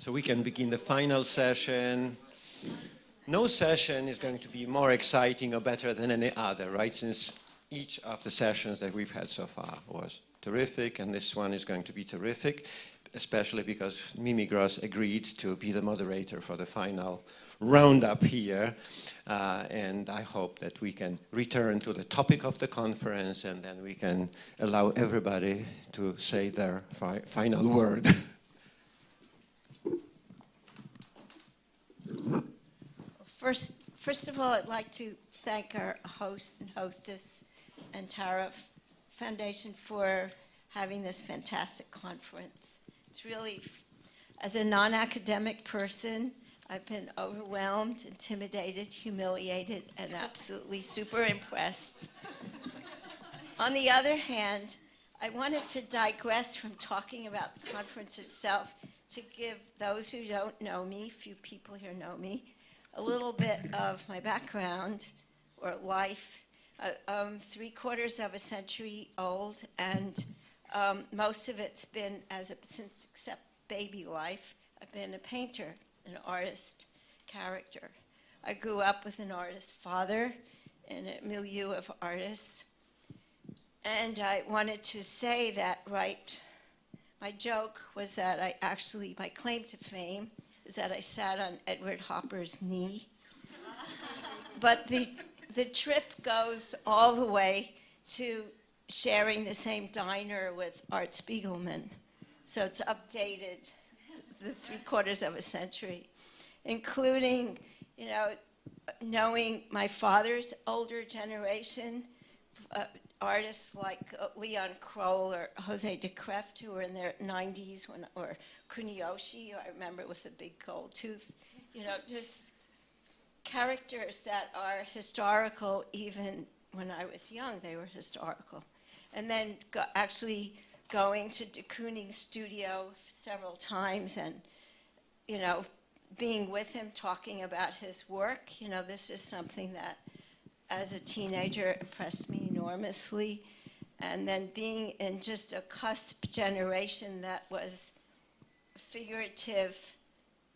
So we can begin the final session. No session is going to be more exciting or better than any other, right? Since each of the sessions that we've had so far was terrific, and this one is going to be terrific, especially because Mimi Gross agreed to be the moderator for the final roundup here. And I hope that we can return to the topic of the conference, and then we can allow everybody to say their final word. First of all, I'd like to thank our host and hostess and Terra Foundation for having this fantastic conference. It's really, as a non-academic person, I've been overwhelmed, intimidated, humiliated, and absolutely super impressed. On the other hand, I wanted to digress from talking about the conference itself to give those who don't know me, few people here know me, a little bit of my background or life. 3/4 of a century old, and most of it's been, since except baby life, I've been a painter, an artist, character. I grew up with an artist father in a milieu of artists, and I wanted to say that, right, my joke was that my claim to fame is that I sat on Edward Hopper's knee. But the trip goes all the way to sharing the same diner with Art Spiegelman. So it's updated the 3/4 of a century, including, knowing my father's older generation, artists like Leon Kroll or Jose de Kreft, who were in their 90s, or Kuniyoshi, I remember, with the big gold tooth, just characters that are historical. Even when I was young, they were historical. And then actually going to de Kooning's studio several times and, being with him, talking about his work. This is something that, as a teenager, impressed me enormously. And then being in just a cusp generation that was figurative,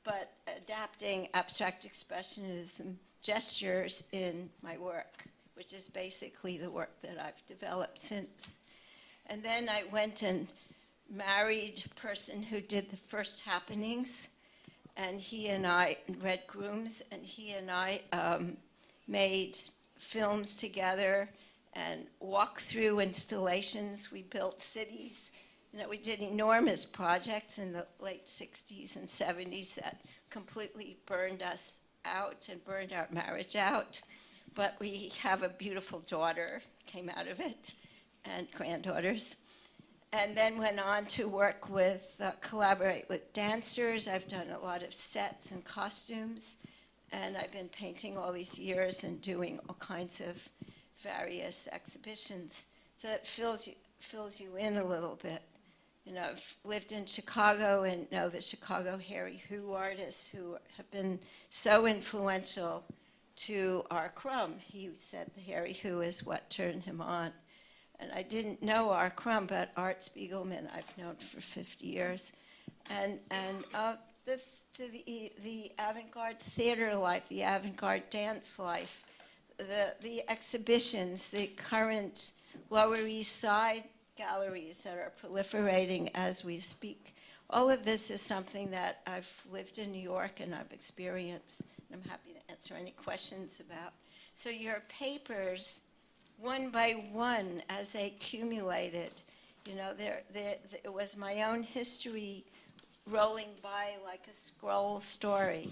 but adapting abstract expressionism gestures in my work, which is basically the work that I've developed since. And then I went and married a person who did the first happenings, and he and I, Red Grooms, and he and I made films together and walked through installations. We built cities. We did enormous projects in the late 60s and 70s that completely burned us out and burned our marriage out. But we have a beautiful daughter, came out of it, and granddaughters. And then went on to work with, collaborate with dancers. I've done a lot of sets and costumes. And I've been painting all these years and doing all kinds of various exhibitions. So it fills you in a little bit. I've lived in Chicago and know the Chicago Harry Hu artists who have been so influential to R. Crumb. He said the Harry Hu is what turned him on. And I didn't know R. Crumb, but Art Spiegelman I've known for 50 years. And the avant-garde theater life, the avant-garde dance life, the exhibitions, the current Lower East Side galleries that are proliferating as we speak. All of this is something that I've lived in New York and I've experienced, and I'm happy to answer any questions about. So your papers, one by one, as they accumulated, it was my own history rolling by like a scroll story.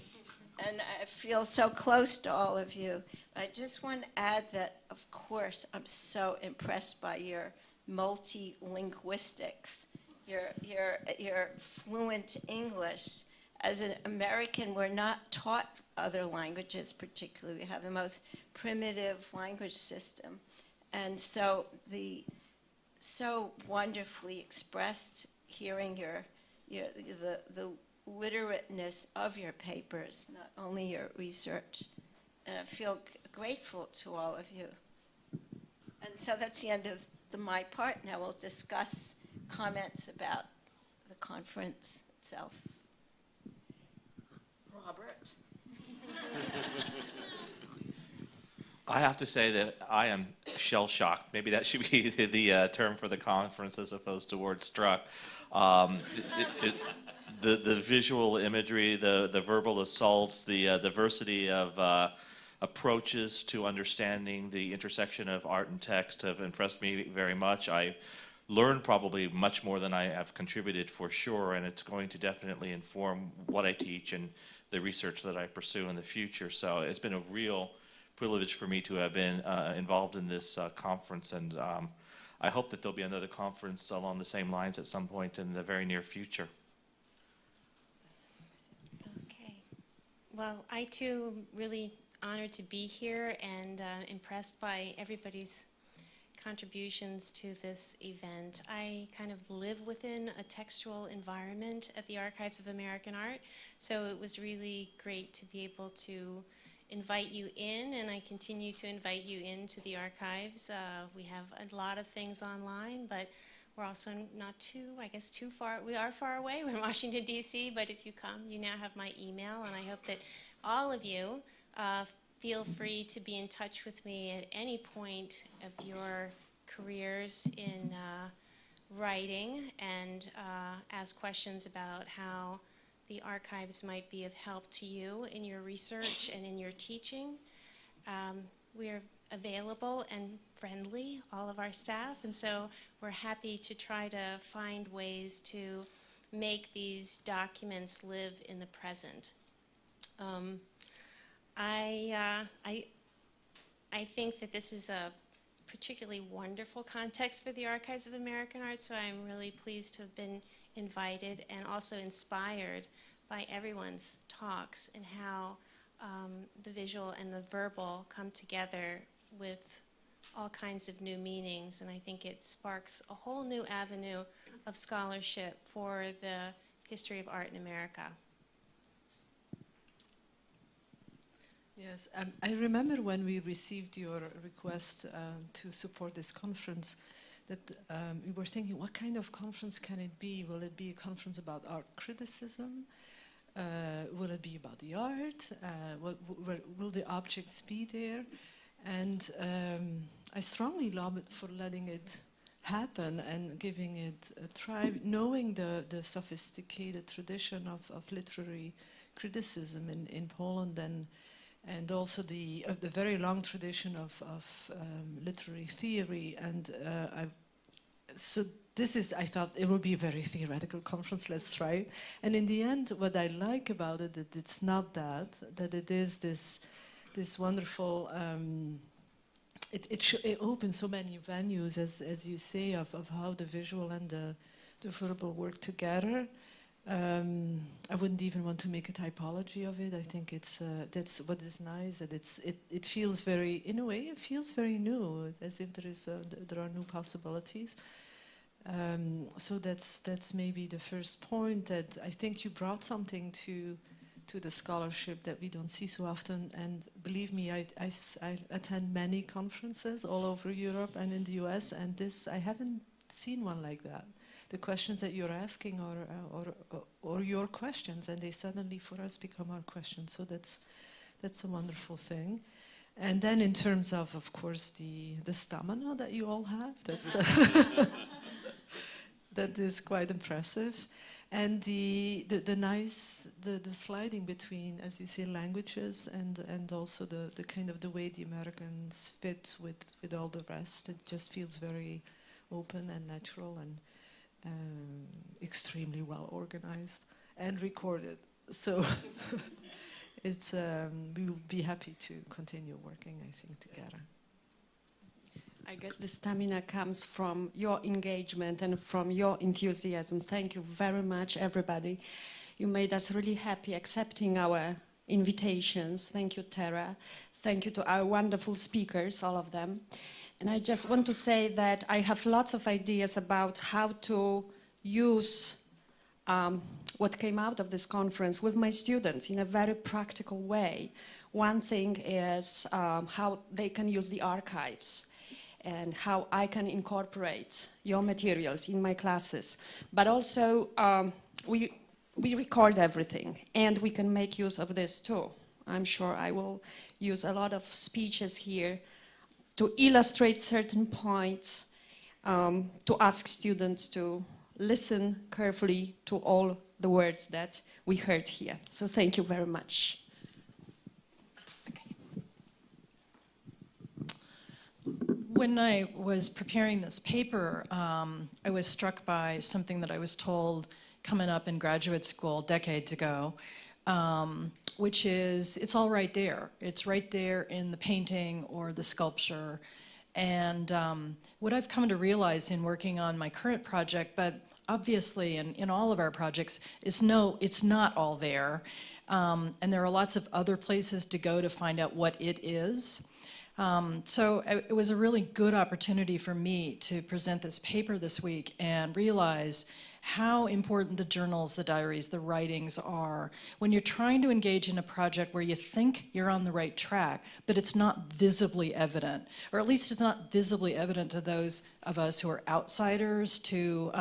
And I feel so close to all of you. I just want to add that, of course, I'm so impressed by your multi-linguistics, your fluent English. As an American, we're not taught other languages particularly. We have the most primitive language system. And so so wonderfully expressed, hearing the literateness of your papers, not only your research. And I feel grateful to all of you. And so that's the end of my part. Now we'll discuss comments about the conference itself. Robert. I have to say that I am shell-shocked. Maybe that should be the term for the conference as opposed to Wordstruck. The visual imagery, the verbal assaults, the diversity of approaches to understanding the intersection of art and text have impressed me very much. I learned probably much more than I have contributed for sure, and it's going to definitely inform what I teach and the research that I pursue in the future. So it's been a real privilege for me to have been involved in this conference, and I hope that there'll be another conference along the same lines at some point in the very near future. Okay. Well, I too am really honored to be here and impressed by everybody's contributions to this event. I kind of live within a textual environment at the Archives of American Art, so it was really great to be able to invite you in, and I continue to invite you into the archives. We have a lot of things online, but we're also not too far. We are far away. We're in Washington, D.C., but if you come, you now have my email, and I hope that all of you feel free to be in touch with me at any point of your careers in writing and ask questions about how the archives might be of help to you in your research and in your teaching. We're available and friendly, all of our staff, and so we're happy to try to find ways to make these documents live in the present. I think that this is a particularly wonderful context for the Archives of American Art, so I'm really pleased to have been invited and also inspired by everyone's talks and how the visual and the verbal come together with all kinds of new meanings, and I think it sparks a whole new avenue of scholarship for the history of art in America. Yes, I remember when we received your request to support this conference that we were thinking, what kind of conference can it be? Will it be a conference about art criticism? Will it be about the art? Will the objects be there? And I strongly lobbied for letting it happen and giving it a try, knowing the sophisticated tradition of literary criticism in Poland and also the very long tradition of literary theory. And so this is, I thought, it will be a very theoretical conference, let's try it. And in the end, what I like about it, that it's not that it is this wonderful, it opens so many venues, as you say, of how the visual and the verbal work together. I wouldn't even want to make a typology of it. I think it's that's what is nice, that it feels very, in a way, it feels very new, as if there are new possibilities. So that's maybe the first point, that I think you brought something to the scholarship that we don't see so often. And believe me, I attend many conferences all over Europe and in the US, and I haven't seen one like that. The questions that you're asking or your questions, and they suddenly for us become our questions. So that's a wonderful thing. And then in terms of course, the stamina that you all have, that's that is quite impressive. And the sliding between, as you say, languages and also the kind of the way the Americans fit with all the rest. It just feels very open and natural and extremely well organized and recorded. So it's we will be happy to continue working, I think, together. I guess the stamina comes from your engagement and from your enthusiasm. Thank you very much, everybody. You made us really happy accepting our invitations. Thank you, Terra. Thank you to our wonderful speakers, all of them. And I just want to say that I have lots of ideas about how to use what came out of this conference with my students in a very practical way. One thing is how they can use the archives and how I can incorporate your materials in my classes. But also, we we record everything, and we can make use of this too. I'm sure I will use a lot of speeches here to illustrate certain points, to ask students to listen carefully to all the words that we heard here. So thank you very much. When I was preparing this paper, I was struck by something that I was told coming up in graduate school decades ago, which is, it's all right there. It's right there in the painting or the sculpture. And what I've come to realize in working on my current project, but obviously in all of our projects, is no, it's not all there. And there are lots of other places to go to find out what it is. So it was a really good opportunity for me to present this paper this week and realize how important the journals, the diaries, the writings are when you're trying to engage in a project where you think you're on the right track, but it's not visibly evident, or at least it's not visibly evident to those of us who are outsiders to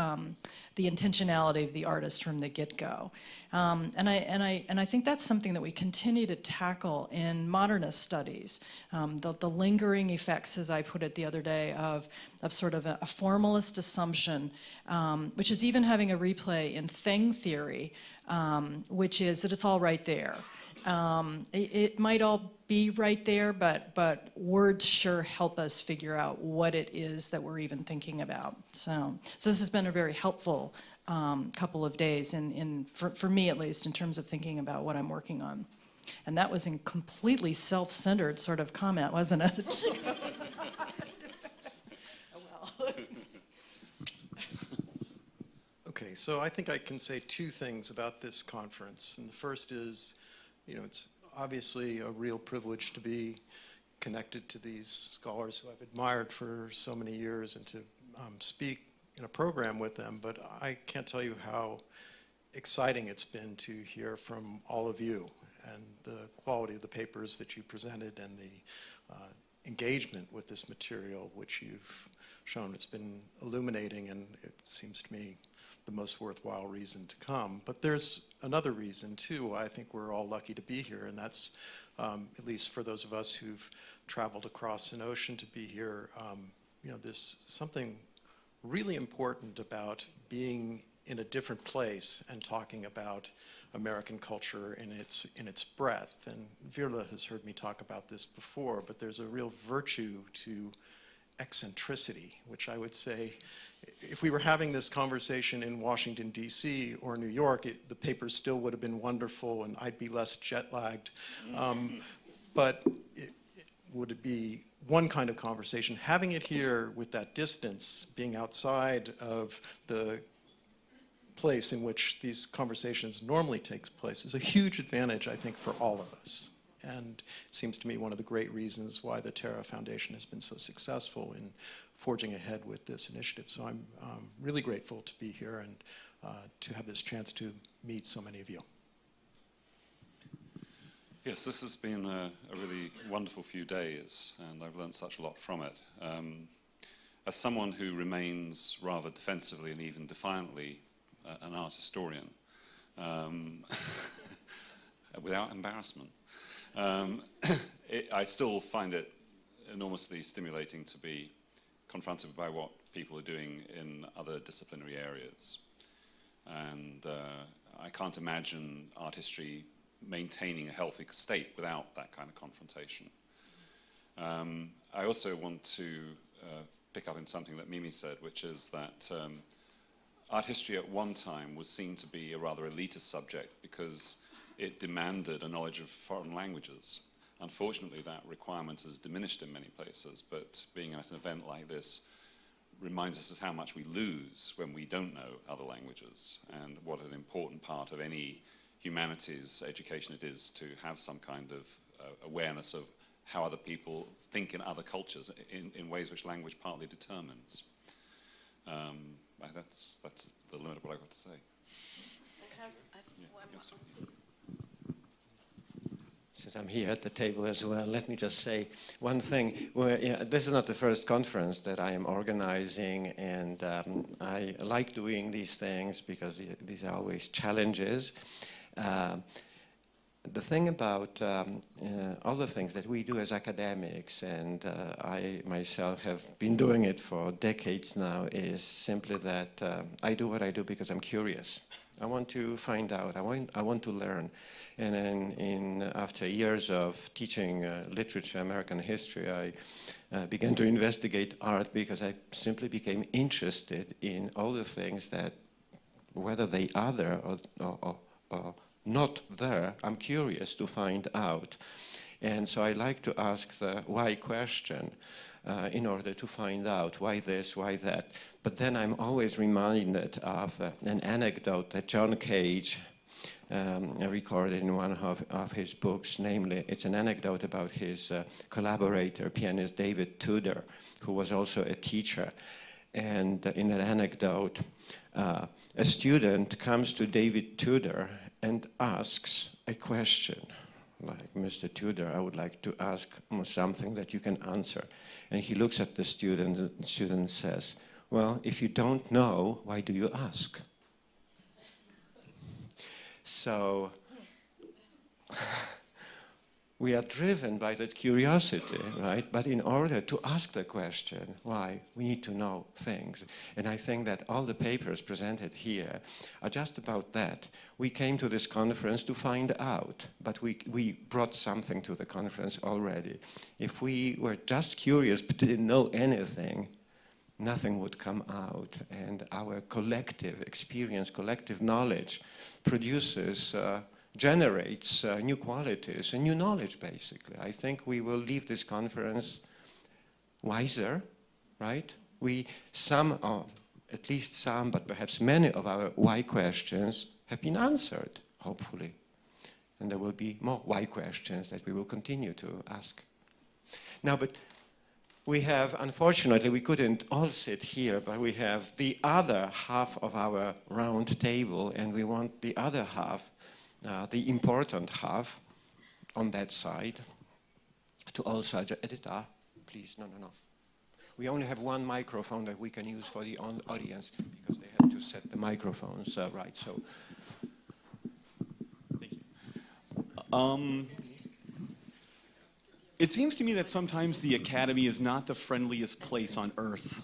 the intentionality of the artist from the get-go. And I think that's something that we continue to tackle in modernist studies. The lingering effects, as I put it the other day, of sort of a formalist assumption, which is even having a replay in thing theory, which is that it's all right there. It might all be right there, but words sure help us figure out what it is that we're even thinking about. So this has been a very helpful couple of days, for me at least, in terms of thinking about what I'm working on. And that was a completely self-centered sort of comment, wasn't it? Okay, so I think I can say two things about this conference. And the first is, you know, it's obviously a real privilege to be connected to these scholars who I've admired for so many years and to speak in a program with them. But I can't tell you how exciting it's been to hear from all of you and the quality of the papers that you presented and the engagement with this material, which you've shown. It's been illuminating, and it seems to me the most worthwhile reason to come. But there's another reason too. I think we're all lucky to be here, and that's at least for those of us who've traveled across an ocean to be here. You know, there's something really important about being in a different place and talking about American culture in its breadth. And Virla has heard me talk about this before, but there's a real virtue to eccentricity, which I would say, if we were having this conversation in Washington, D.C. or New York, the paper still would have been wonderful and I'd be less jet-lagged. But would it be one kind of conversation? Having it here with that distance, being outside of the place in which these conversations normally take place, is a huge advantage, I think, for all of us. And it seems to me one of the great reasons why the Terra Foundation has been so successful in forging ahead with this initiative. So I'm really grateful to be here and to have this chance to meet so many of you. Yes, this has been a really wonderful few days, and I've learned such a lot from it. As someone who remains rather defensively and even defiantly an art historian, without embarrassment, I still find it enormously stimulating to be confronted by what people are doing in other disciplinary areas. And I can't imagine art history maintaining a healthy state without that kind of confrontation. I also want to pick up on something that Mimi said, which is that art history at one time was seen to be a rather elitist subject because it demanded a knowledge of foreign languages. Unfortunately, that requirement has diminished in many places, but being at an event like this reminds us of how much we lose when we don't know other languages, and what an important part of any humanities education it is to have some kind of awareness of how other people think in other cultures in ways which language partly determines. That's the limit of what I've got to say. I have one more, please. since I'm here at the table as well, let me just say one thing. This is not the first conference that I am organizing, and I like doing these things because these are always challenges. The thing about all the things that we do as academics, and I myself have been doing it for decades now, is simply that I do what I do because I'm curious. I want to find out, I want to learn. And then after years of teaching literature, American history, I began to investigate art because I simply became interested in all the things that, whether they are there or not there, I'm curious to find out. And so I like to ask the why question in order to find out why this, why that. But then I'm always reminded of an anecdote that John Cage recorded in one of his books. Namely, it's an anecdote about his collaborator, pianist David Tudor, who was also a teacher. And in an anecdote, a student comes to David Tudor and asks a question, like, Mr. Tudor, I would like to ask something that you can answer. And he looks at the student, and the student says, well, if you don't know, why do you ask? So we are driven by that curiosity, right? But in order to ask the question, why, we need to know things. And I think that all the papers presented here are just about that. We came to this conference to find out, but we brought something to the conference already. If we were just curious but didn't know anything, nothing would come out. And our collective experience, collective knowledge produces generates new qualities and new knowledge, basically. I think we will leave this conference wiser, right? At least some, but perhaps many of our why questions have been answered, hopefully. And there will be more why questions that we will continue to ask. Now, but we have, unfortunately, we couldn't all sit here, but we have the other half of our round table, and we want the other half, the important half on that side, to also, Edyta, please, no. We only have one microphone that we can use for the audience because they had to set the microphones right, so. Thank you. It seems to me that sometimes the academy is not the friendliest place on earth,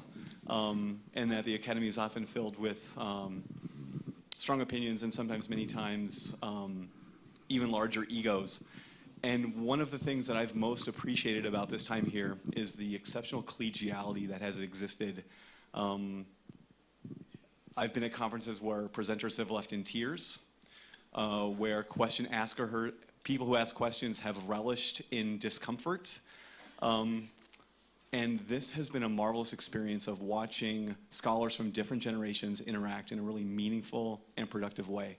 and that the academy is often filled with strong opinions and sometimes many times even larger egos. And one of the things that I've most appreciated about this time here is the exceptional collegiality that has existed. I've been at conferences where presenters have left in tears, where people who ask questions have relished in discomfort. And this has been a marvelous experience of watching scholars from different generations interact in a really meaningful and productive way.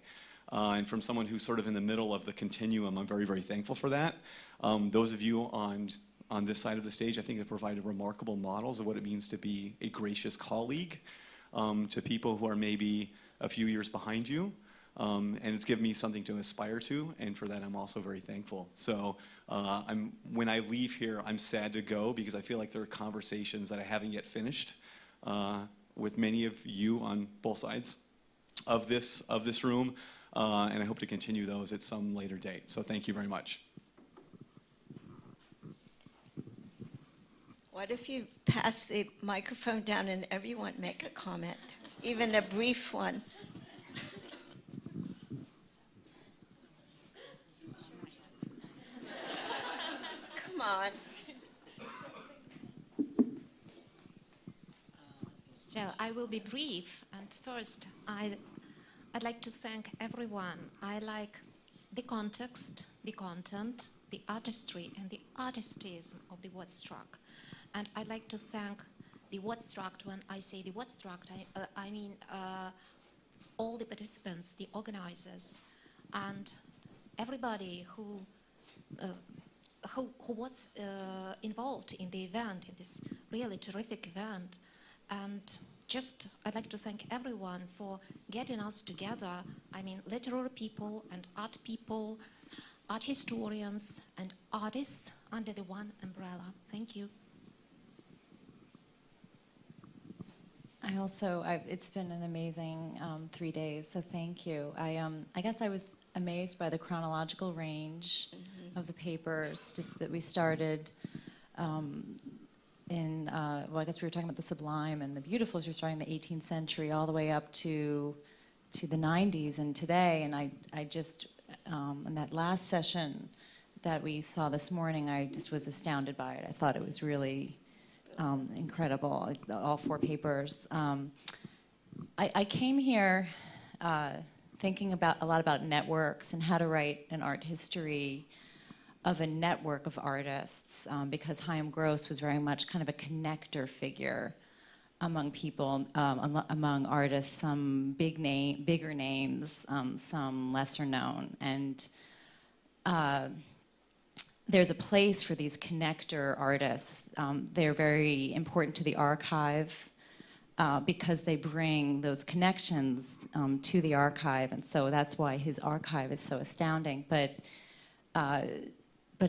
And from someone who's sort of in the middle of the continuum, I'm very, very thankful for that. Those of you on this side of the stage, I think, have provided remarkable models of what it means to be a gracious colleague to people who are maybe a few years behind you. And it's given me something to aspire to, and for that I'm also very thankful. So when I leave here, I'm sad to go because I feel like there are conversations that I haven't yet finished with many of you on both sides of this room, and I hope to continue those at some later date. So thank you very much. What if you pass the microphone down and everyone make a comment, even a brief one? Come on. So I will be brief, and first I'd like to thank everyone. I like the context, the content, the artistry, and the artistism of the Wordstruck. And I'd like to thank the Wordstruck. When I say the Wordstruck, I mean all the participants, the organizers, and everybody who was involved in the event, in this really terrific event. And just, I'd like to thank everyone for getting us together. I mean, literary people and art people, art historians and artists under the one umbrella. Thank you. It's been an amazing 3 days, so thank you. I guess I was amazed by the chronological range of the papers, just that we started I guess we were talking about the sublime and the beautiful as we were starting in the 18th century all the way up to the 90s and today, and I just, in that last session that we saw this morning, I just was astounded by it. I thought it was really incredible, all 4 papers. I came here thinking a lot about networks and how to write an art history of a network of artists, because Chaim Gross was very much kind of a connector figure among people, among artists, some bigger names, some lesser known, and there's a place for these connector artists. They're very important to the archive because they bring those connections to the archive, and so that's why his archive is so astounding. But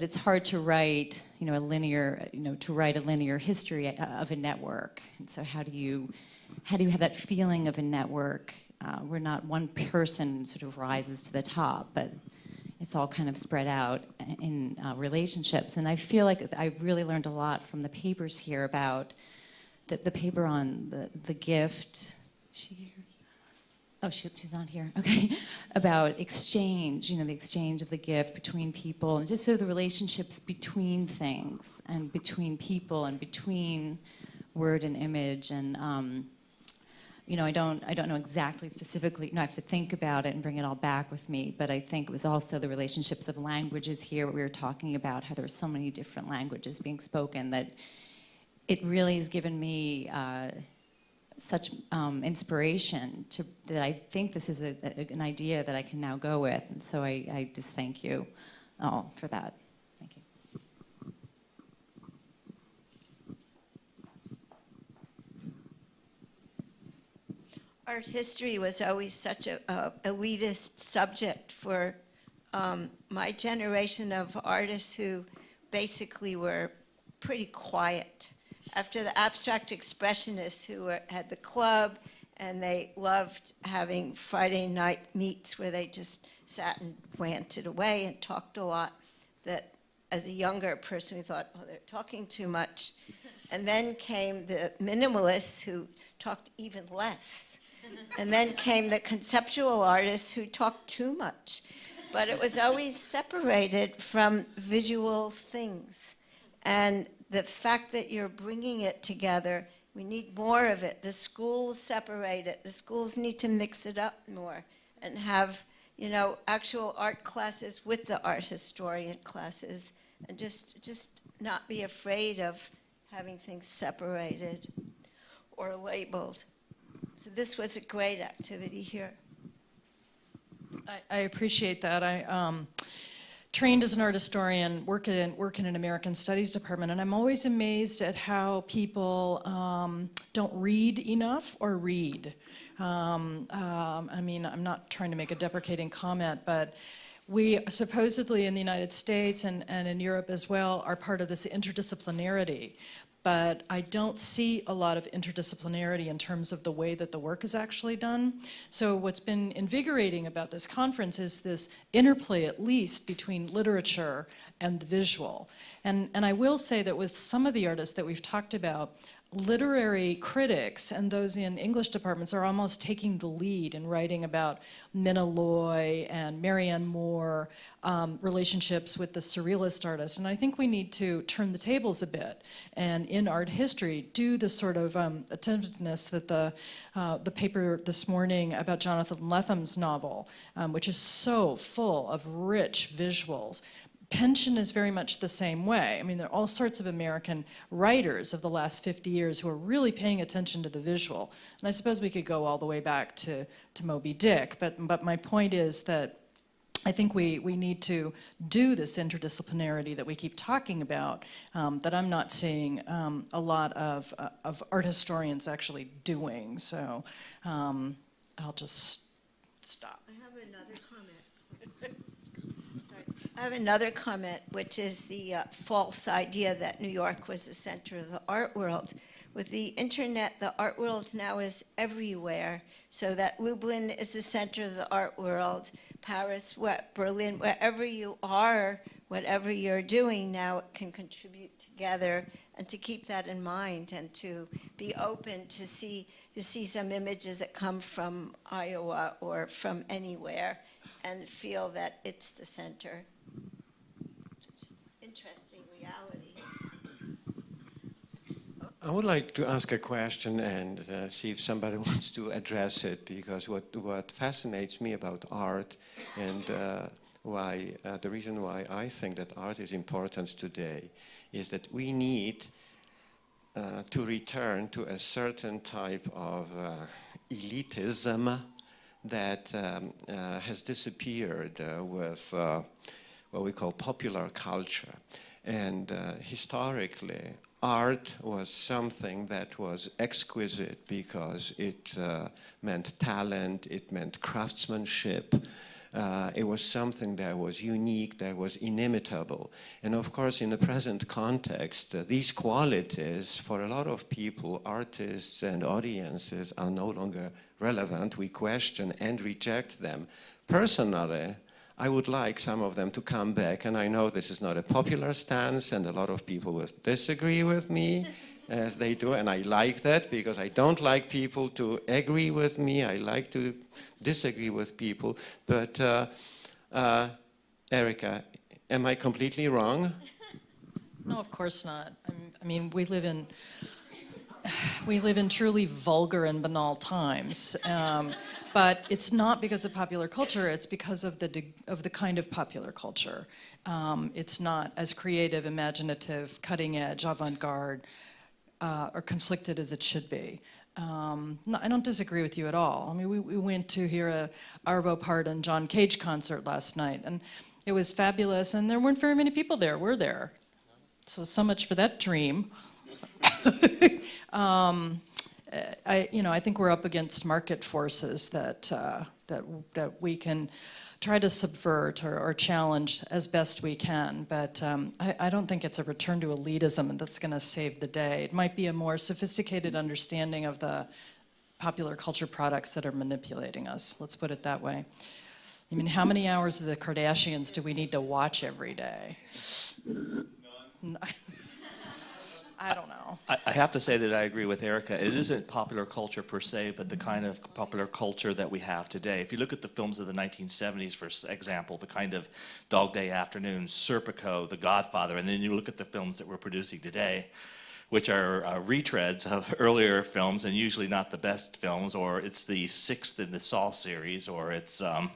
it's hard to write, a linear history of a network. And so how do you have that feeling of a network where not one person sort of rises to the top, but it's all kind of spread out in relationships. And I feel like I really learned a lot from the papers here about the paper on the gift. Is she here? Oh, she's not here. Okay. About exchange, the exchange of the gift between people, and just sort of the relationships between things and between people and between word and image. And I don't know exactly specifically. I have to think about it and bring it all back with me. But I think it was also the relationships of languages here. What we were talking about, how there were so many different languages being spoken, that it really has given me such inspiration that I think this is an idea that I can now go with. And so I just thank you all for that. Thank you. Art history was always such a elitist subject for my generation of artists who basically were pretty quiet. After the abstract expressionists who had the club, and they loved having Friday night meets where they just sat and ranted away and talked a lot, that as a younger person we thought, oh, they're talking too much. And then came the minimalists who talked even less. And then came the conceptual artists who talked too much. But it was always separated from visual things. And the fact that you're bringing it together, we need more of it. The schools separate it. The schools need to mix it up more and have, actual art classes with the art historian classes, and just not be afraid of having things separated or labeled. So this was a great activity here. I appreciate that. I trained as an art historian, work in an American Studies department, and I'm always amazed at how people don't read enough or read. I'm not trying to make a deprecating comment, but we supposedly in the United States and in Europe as well are part of this interdisciplinarity. But I don't see a lot of interdisciplinarity in terms of the way that the work is actually done. So what's been invigorating about this conference is this interplay, at least, between literature and the visual. And I will say that with some of the artists that we've talked about, literary critics and those in English departments are almost taking the lead in writing about Minna Loy and Marianne Moore, relationships with the surrealist artists. And I think we need to turn the tables a bit and in art history do the sort of attentiveness that the paper this morning about Jonathan Letham's novel, which is so full of rich visuals. Pension is very much the same way. I mean, there are all sorts of American writers of the last 50 years who are really paying attention to the visual. And I suppose we could go all the way back to Moby Dick, but my point is that I think we need to do this interdisciplinarity that we keep talking about, that I'm not seeing a lot of art historians actually doing. So I'll just stop. I have another comment. I have another comment, which is the false idea that New York was the center of the art world. With the internet, the art world now is everywhere, so that Lublin is the center of the art world, Paris, Berlin, wherever you are, whatever you're doing now, it can contribute together, and to keep that in mind and to be open to see some images that come from Iowa or from anywhere and feel that it's the center. It's interesting reality. I would like to ask a question and see if somebody wants to address it, because what fascinates me about art and the reason why I think that art is important today is that we need to return to a certain type of elitism that has disappeared with what we call popular culture. And historically, art was something that was exquisite because it meant talent, it meant craftsmanship. It was something that was unique, that was inimitable. And of course, in the present context, these qualities, for a lot of people, artists and audiences, are no longer relevant. We question and reject them. Personally, I would like some of them to come back, and I know this is not a popular stance, and a lot of people will disagree with me, as they do, and I like that, because I don't like people to agree with me. I like to disagree with people. But Erika, am I completely wrong? No, of course not. I mean, we live in truly vulgar and banal times. But it's not because of popular culture, it's because of the kind of popular culture. It's not as creative, imaginative, cutting edge, avant-garde, or conflicted as it should be. No, I don't disagree with you at all. I mean, we went to hear a Arvo Part and John Cage concert last night, and it was fabulous, and there weren't very many people there. We're there. So much for that dream. I think we're up against market forces that we can try to subvert or challenge as best we can. But I don't think it's a return to elitism that's going to save the day. It might be a more sophisticated understanding of the popular culture products that are manipulating us. Let's put it that way. I mean, how many hours of the Kardashians do we need to watch every day? None. I don't know. I have to say that I agree with Erika. It isn't popular culture per se, but the kind of popular culture that we have today. If you look at the films of the 1970s, for example, the kind of Dog Day Afternoon, Serpico, The Godfather, and then you look at the films that we're producing today, which are retreads of earlier films, and usually not the best films, or it's the sixth in the Saw series, or it's The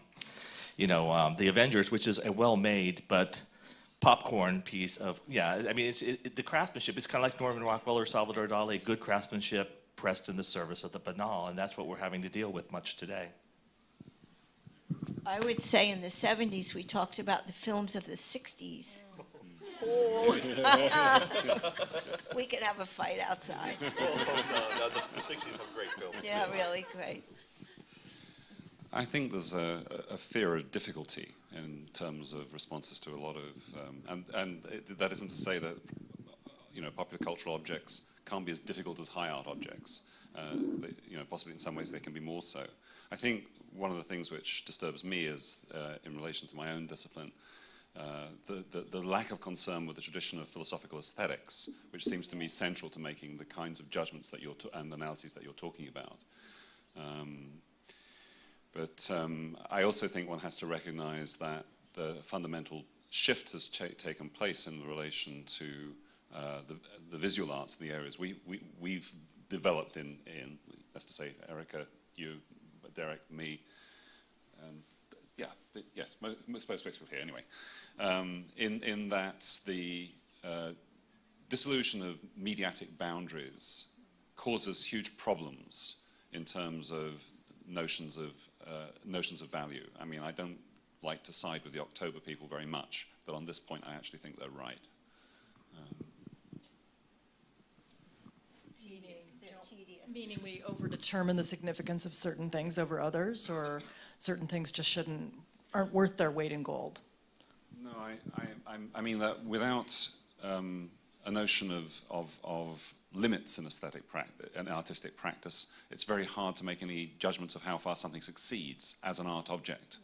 Avengers, which is a well-made but popcorn piece of, I mean, the craftsmanship, it's kind of like Norman Rockwell or Salvador Dali, good craftsmanship pressed in the service of the banal, and that's what we're having to deal with much today. I would say in the 70s, we talked about the films of the 60s. Oh. We could have a fight outside. No, the 60s have great films. Yeah, too. really great. I think there's a fear of difficulty in terms of responses to a lot of, and that isn't to say that popular cultural objects can't be as difficult as high art objects. Possibly in some ways they can be more so. I think one of the things which disturbs me is, in relation to my own discipline, the lack of concern with the tradition of philosophical aesthetics, which seems to me central to making the kinds of judgments that and analyses that you're talking about. But I also think one has to recognize that the fundamental shift has taken place in relation to the visual arts in the areas we've developed in, let's say, Erika, you, Derrick, me, and most folks were here anyway. In that the dissolution of mediatic boundaries causes huge problems in terms of notions of value. I mean, I don't like to side with the October people very much, but on this point, I actually think they're right. Meaning we overdetermine the significance of certain things over others, or certain things just aren't worth their weight in gold. No, I mean that without a notion of limits in aesthetic practice and artistic practice, it's very hard to make any judgments of how far something succeeds as an art object,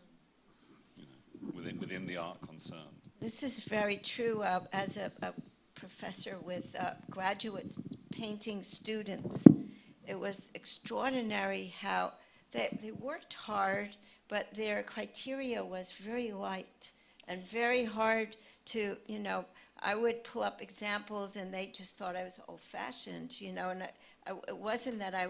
you know, within the art concern. This is very true as a professor with graduate painting students. It was extraordinary how they worked hard, but their criteria was very light and very hard to, you know, I would pull up examples and they just thought I was old-fashioned, you know, and it wasn't that I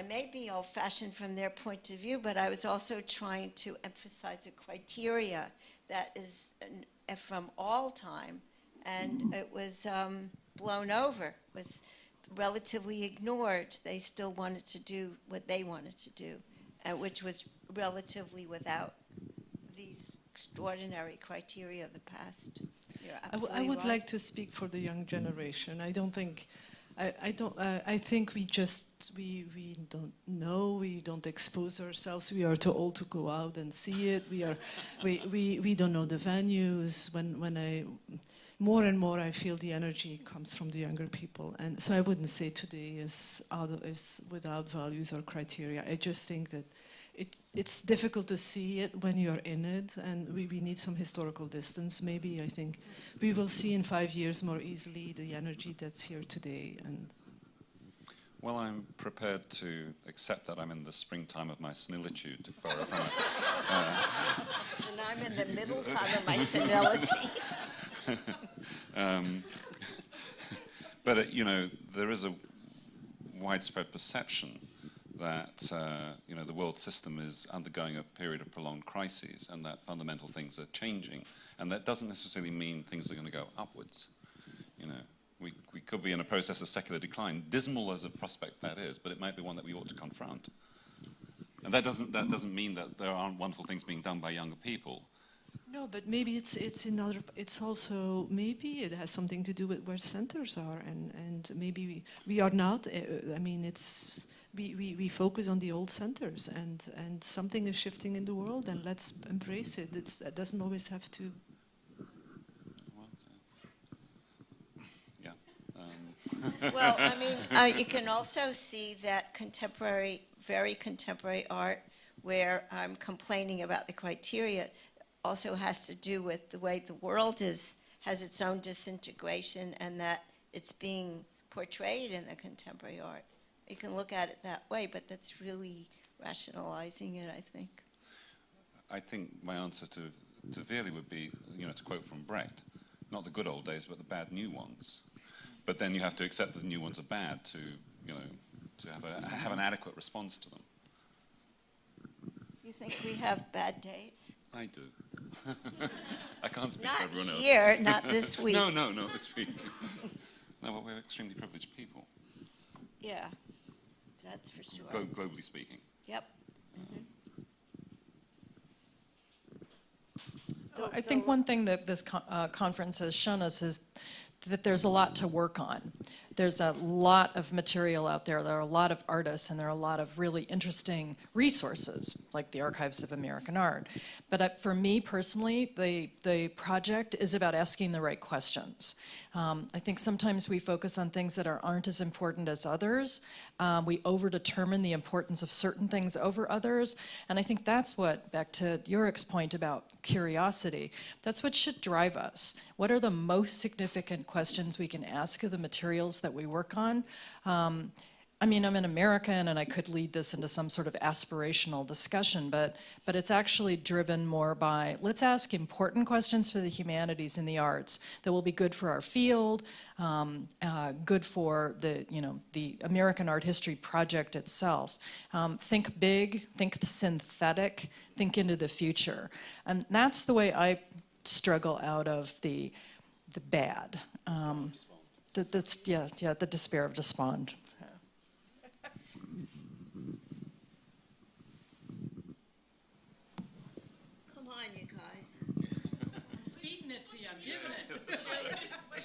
may be old-fashioned from their point of view, but I was also trying to emphasize a criteria that is from all time, and it was blown over, was relatively ignored. They still wanted to do what they wanted to do, which was relatively without these extraordinary criteria of the past. I would like to speak for the young generation. I don't think, I think we don't know, we don't expose ourselves. We are too old to go out and see it. We don't know the venues. More and more I feel the energy comes from the younger people. And so I wouldn't say today is without values or criteria. I just think that it's difficult to see it when you're in it, and we need some historical distance. Maybe I think we will see in 5 years more easily the energy that's here today. And well, I'm prepared to accept that I'm in the springtime of my senilitude, to borrow from and I'm in the middle time of my senility. But you know, there is a widespread perception that you know, the world system is undergoing a period of prolonged crises, and that fundamental things are changing, and that doesn't necessarily mean things are going to go upwards. You know, we could be in a process of secular decline, dismal as a prospect that is, but it might be one that we ought to confront. And that doesn't mean that there aren't wonderful things being done by younger people. no, but maybe it's also, maybe it has something to do with where centers are, and maybe we are not. I mean, it's. We focus on the old centers, and something is shifting in the world, and let's embrace it. It doesn't always have to. Yeah. Well, I mean, you can also see that very contemporary art, where I'm complaining about the criteria, also has to do with the way the world has its own disintegration, and that it's being portrayed in the contemporary art. You can look at it that way, but that's really rationalizing it, I think. I think my answer to Veerle would be, you know, to quote from Brecht, not the good old days, but the bad new ones. But then you have to accept that the new ones are bad to, you know, to have an adequate response to them. You think we have bad days? I do. I can't speak for everyone else. Not here, not this week. No, not this week. No, but we're extremely privileged people. Yeah, that's for sure. Globally speaking. Yep. I think one thing that this conference has shown us is that there's a lot to work on. There's a lot of material out there. There are a lot of artists, and there are a lot of really interesting resources, like the Archives of American Art. But for me personally, the project is about asking the right questions. I think sometimes we focus on things that aren't as important as others. We overdetermine the importance of certain things over others. And I think that's what, back to Jurik's point about curiosity, that's what should drive us. What are the most significant questions we can ask of the materials that we work on? I mean, I'm an American, and I could lead this into some sort of aspirational discussion, but it's actually driven more by, let's ask important questions for the humanities and the arts that will be good for our field, good for the American Art History Project itself. Think big, think synthetic, think into the future. And that's the way I struggle out of the bad. The despair of despond.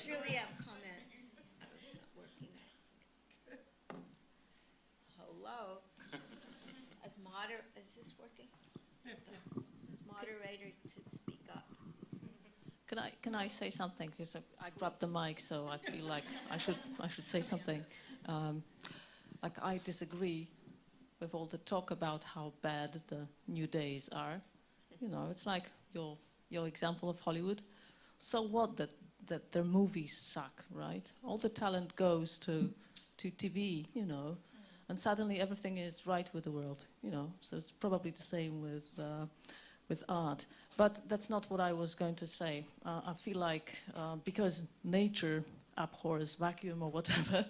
Surely have comments. It's not working. Hello. Is this working? As moderator to speak up. Can I say something? Because I grabbed the mic, so I feel like I should say something. Like, I disagree with all the talk about how bad the new days are. You know, it's like your example of Hollywood. So what that their movies suck, right? All the talent goes to TV, you know, and suddenly everything is right with the world, you know. So it's probably the same with art. But that's not what I was going to say. I feel like because nature abhors vacuum or whatever,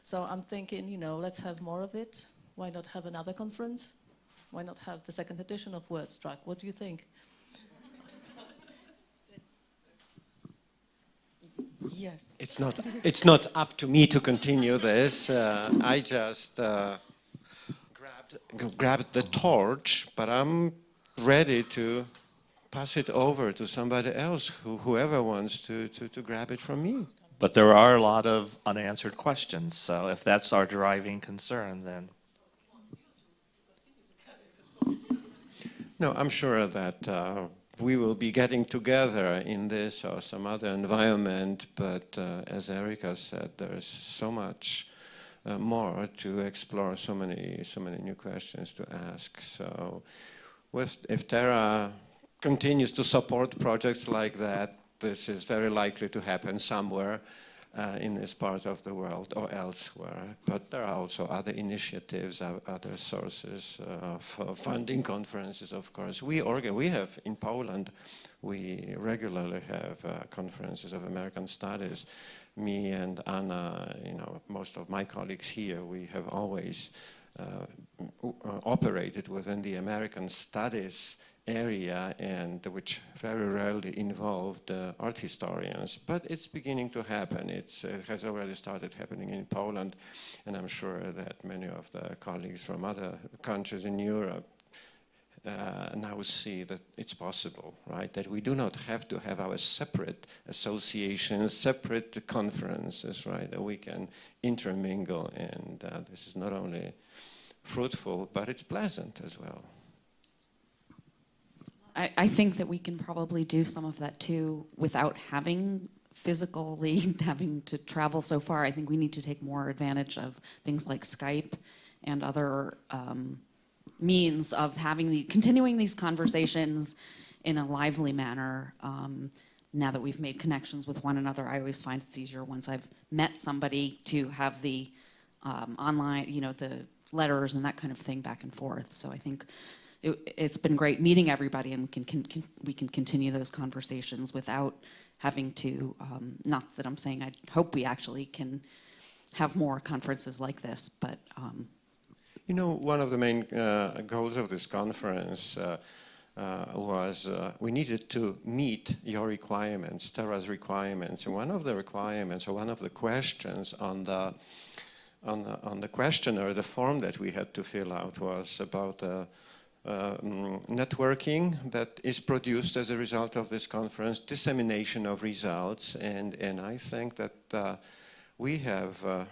so I'm thinking, you know, let's have more of it. Why not have another conference? Why not have the second edition of Wordstruck? What do you think? Yes. It's not up to me to continue this. I just grabbed the torch, but I'm ready to pass it over to somebody else, whoever wants to grab it from me. But there are a lot of unanswered questions, so if that's our driving concern, then... No, I'm sure that we will be getting together in this or some other environment, but as Erika said, there's so much more to explore, so many new questions to ask. So if Terra continues to support projects like that, this is very likely to happen somewhere in this part of the world or elsewhere. But there are also other initiatives, other sources of funding conferences, of course. We have in Poland, we regularly have conferences of American studies. Me and Anna, you know, most of my colleagues here, we have always operated within the American studies area, and which very rarely involved art historians, but it's beginning to happen. It has already started happening in Poland, and I'm sure that many of the colleagues from other countries in Europe now see that it's possible, right? That we do not have to have our separate associations, separate conferences, right? That we can intermingle, and this is not only fruitful, but it's pleasant as well. I think that we can probably do some of that too without physically having to travel so far. I think we need to take more advantage of things like Skype and other means of continuing these conversations in a lively manner. Now that we've made connections with one another, I always find it's easier once I've met somebody to have the online, you know, the letters and that kind of thing back and forth. So I think it's been great meeting everybody, and we can continue those conversations without having to, not that I'm saying I hope we actually can have more conferences like this, but... You know, one of the main goals of this conference was we needed to meet your requirements, Terra's requirements. And one of the requirements, or one of the questions on the questionnaire, the form that we had to fill out, was about networking that is produced as a result of this conference, dissemination of results, and I think that we have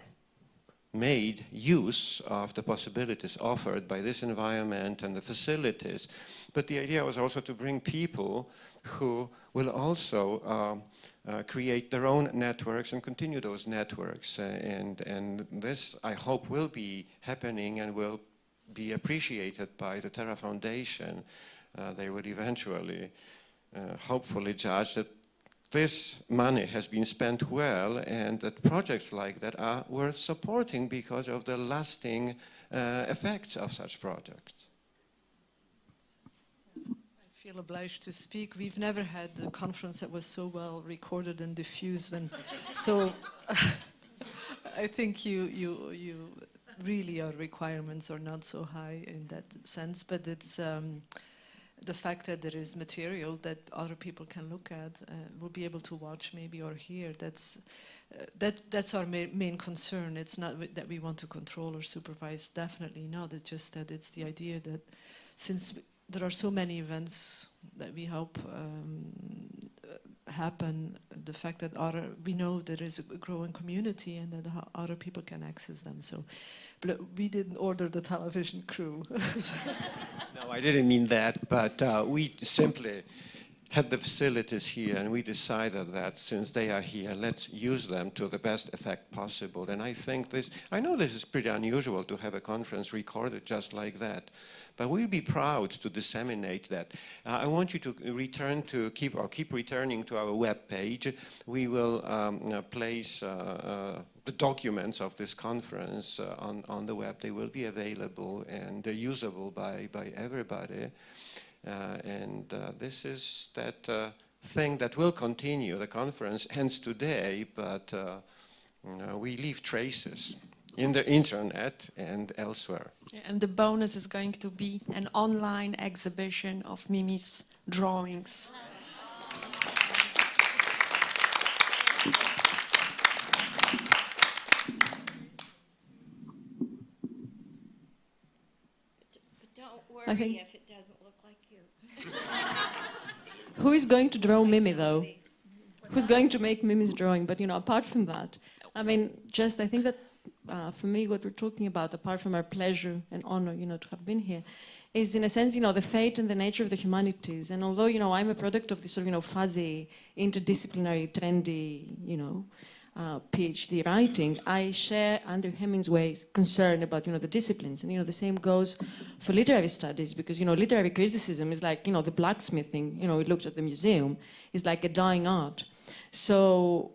made use of the possibilities offered by this environment and the facilities. But the idea was also to bring people who will also create their own networks and continue those networks. And this, I hope, will be happening and will be appreciated by the Terra Foundation. They would eventually, hopefully, judge that this money has been spent well, and that projects like that are worth supporting because of the lasting effects of such projects. I feel obliged to speak. We've never had a conference that was so well recorded and diffused, and so I think you really, our requirements are not so high in that sense, but it's the fact that there is material that other people can look at, will be able to watch maybe or hear. That's our main concern. It's not that we want to control or supervise, definitely not. It's just that it's the idea that since there are so many events that we hope happen, the fact that we know there is a growing community and that other people can access them. So we didn't order the television crew. No, I didn't mean that, but we simply had the facilities here, and we decided that since they are here, let's use them to the best effect possible. And I think I know this is pretty unusual to have a conference recorded just like that, but we'll be proud to disseminate that. I want you to keep returning to our web page. We will place the documents of this conference on the web. They will be available and usable by everybody. This is that thing that will continue. The conference ends today, but we leave traces in the internet and elsewhere. And the bonus is going to be an online exhibition of Mimi's drawings. But don't worry if it doesn't look like you. Who is going to draw Mimi, though? Who's going to make Mimi's drawing? But, apart from that, I think that for me, what we're talking about, apart from our pleasure and honor, to have been here, is in a sense, the fate and the nature of the humanities. And although, I'm a product of this sort of, fuzzy, interdisciplinary, trendy, PhD writing, I share Andrew Hemingway's concern about, the disciplines. And, the same goes for literary studies, because, literary criticism is like, the blacksmithing, it looks at the museum, is like a dying art. So,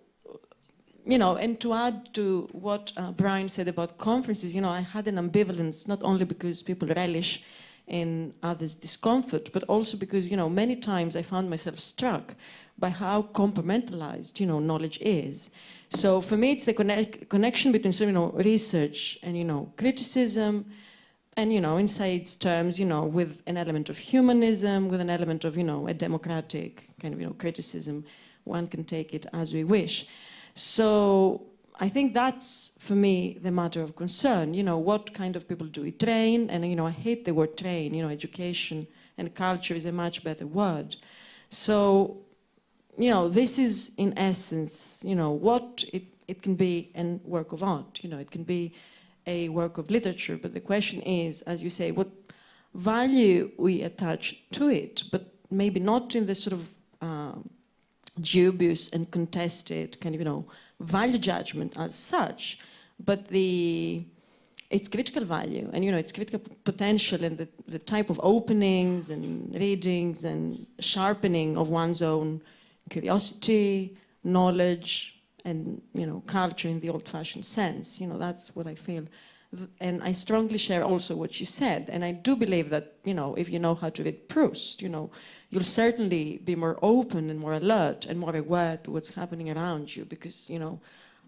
and to add to what Brian said about conferences, I had an ambivalence, not only because people relish in others' discomfort, but also because, many times I found myself struck by how compartmentalized, knowledge is. So for me, it's the connection between, research and, criticism, and, in Said's terms, with an element of humanism, with an element of, a democratic kind of, criticism. One can take it as we wish. So I think that's, for me, the matter of concern. What kind of people do we train? And, I hate the word train. Education and culture is a much better word. So, this is, in essence, what it can be a work of art. It can be a work of literature. But the question is, as you say, what value we attach to it, but maybe not in the sort of dubious and contested kind of, value judgment as such, but its critical value and, its critical potential and the type of openings and readings and sharpening of one's own curiosity, knowledge, and, culture in the old-fashioned sense. That's what I feel. And I strongly share also what you said. And I do believe that, if you know how to read Proust, you'll certainly be more open and more alert and more aware to what's happening around you, because,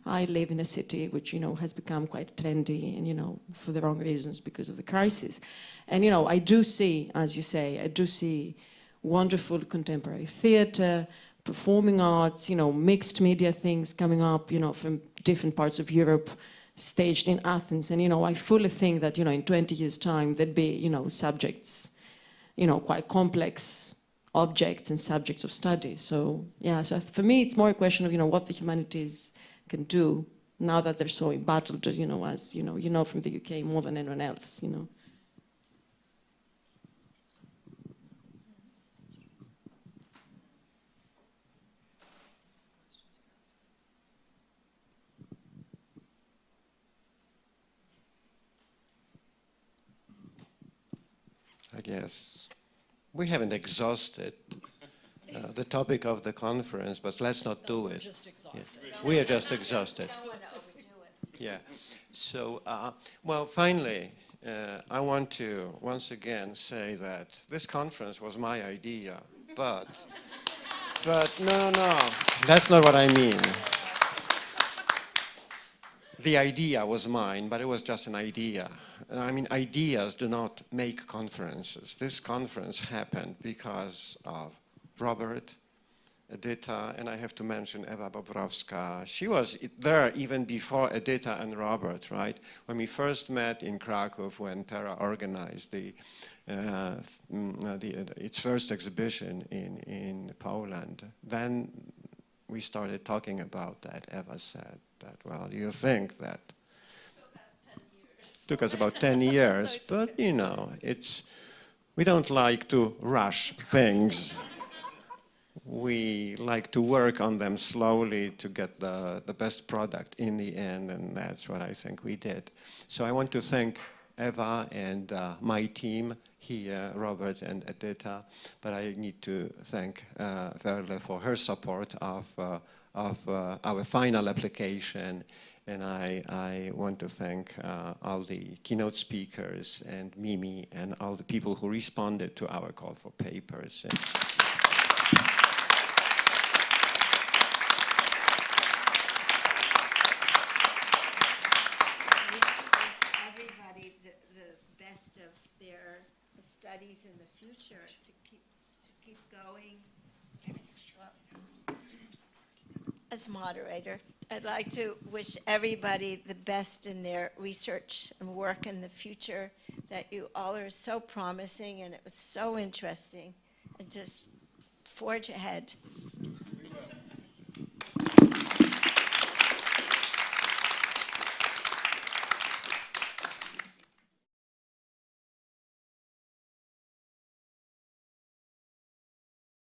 I live in a city which, has become quite trendy and, for the wrong reasons because of the crisis. And, I do see, as you say, I do see wonderful contemporary theater, performing arts, mixed media things coming up, from different parts of Europe, staged in Athens. And, I fully think that, in 20 years' time, there'd be, subjects, quite complex objects and subjects of study. So, yeah, so for me, it's more a question of, what the humanities can do now that they're so embattled, as, from the UK more than anyone else, I guess we haven't exhausted the topic of the conference, but let's not do it. We are just exhausted. Yeah. So, well, finally, I want to once again say that this conference was my idea, but no, that's not what I mean. The idea was mine, but it was just an idea. I mean, ideas do not make conferences. This conference happened because of Robert, Edyta, and I have to mention Eva Bobrowska. She was there even before Edyta and Robert, right? When we first met in Krakow, when Terra organized its first exhibition in Poland, then we started talking about that. Eva said that, well, you think that took us about 10 years, but we don't like to rush things. we like to work on them slowly to get the best product in the end, and that's what I think we did. So I want to thank Eva and my team here, Robert and Edyta, but I need to thank Verle for her support of our final application, and I want to thank all the keynote speakers and Mimi and all the people who responded to our call for papers. Of their studies in the future to keep going. Well, as moderator, I'd like to wish everybody the best in their research and work in the future, that you all are so promising and it was so interesting, and just forge ahead.